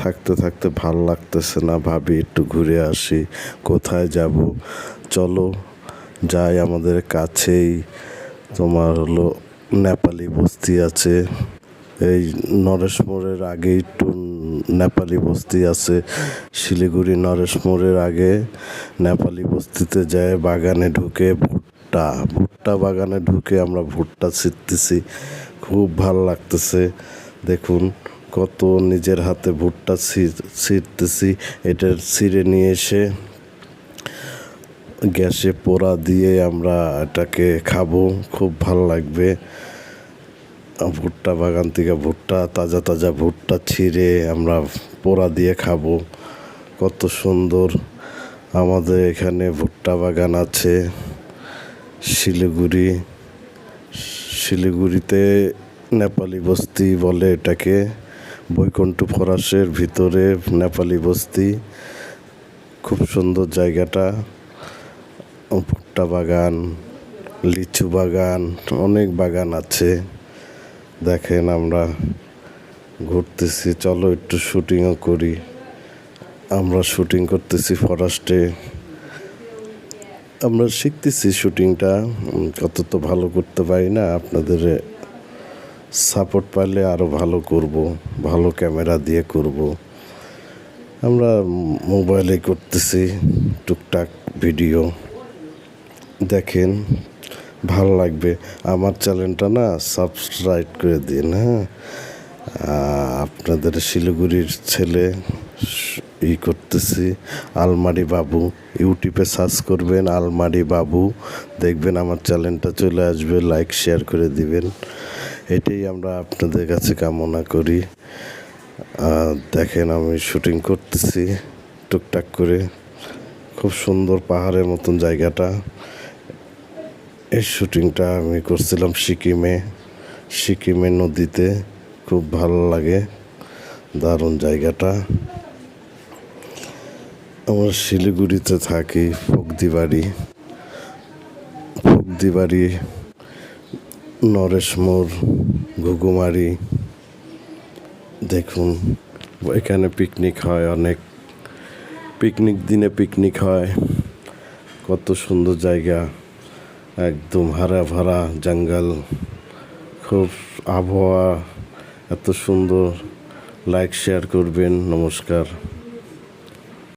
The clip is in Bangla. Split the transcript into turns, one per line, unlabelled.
থাকতে থাকতে ভাল লাগতেছে না, ভাবি একটু ঘুরে আসি। কোথায় যাব? চলো যাই, আমাদের কাছেই তোমার হলো নেপালি বস্তি আছে। এই নরেশ মোড়ের আগে একটু নেপালি বস্তি আছে। শিলিগুড়ি নরেশ মোড়ের আগে নেপালি বস্তিতে যায়, বাগানে ঢুকে ভুট্টা বাগানে ঢুকে আমরা ভুট্টা ছিঁড়তেছি। খুব ভাল লাগতেছে। দেখুন কত নিজের হাতে ভুট্টা ছিঁড়তেছি। এটা ছিঁড়ে নিয়ে এসে গ্যাসে পোড়া দিয়ে আমরা এটাকে খাবো, খুব ভাল লাগবে। ভুট্টা বাগান থেকে তাজা তাজা ভুট্টা ছিঁড়ে আমরা পোড়া দিয়ে খাবো, কত সুন্দর। আমাদের এখানে ভুট্টা বাগান আছে। শিলিগুড়িতে নেপালি বস্তি বলে এটাকে। বৈকুণ্ঠ ফরাসের ভিতরে নেপালি বস্তি, খুব সুন্দর জায়গাটা। ভুট্টা বাগান, লিচু বাগান, অনেক বাগান আছে। দেখেন আমরা ঘুরতেছি, চলো একটু শুটিংও করি। আমরা শুটিং করতেছি ফরেস্টে। আমরা শিখতেছি শুটিংটা, কত তো ভালো করতে পারি না। আপনাদের সাপোর্ট পাইলে আরও ভালো করব, ভালো ক্যামেরা দিয়ে করব। আমরা মোবাইলে করতেছি টুকটাক ভিডিও। দেখেন ভালো লাগবে। আমার চ্যানেলটা না সাবস্ক্রাইব করে দিন, হ্যাঁ। আপনাদের শিলিগুড়ির ছেলে করতেছি, আলমারি বাবু। ইউটিউবে সার্চ করবেন আলমারি বাবু, দেখবেন আমার চ্যানেলটা চলে আসবে। লাইক শেয়ার করে দিবেন, এটাই আমরা আপনাদের কাছে কামনা করি। দেখেন আমি শুটিং করতেছি টুকটাক করে। খুব সুন্দর পাহাড়ের মতন জায়গাটা। এই শুটিংটা আমি করছিলাম সিকিমে নদীতে। খুব ভালো লাগে, দারুণ জায়গাটা। আমরা শিলিগুড়িতে থাকি, ফগদিবাড়ি, নরেশ মোড়, ঘুঘুমারি। দেখুন এখানে পিকনিক হয়, অনেক দিনে পিকনিক হয়। কত সুন্দর জায়গা, একদম হারা ভরা জঙ্গল, খুব আবহাওয়া এত সুন্দর। লাইক শেয়ার করবেন। নমস্কার।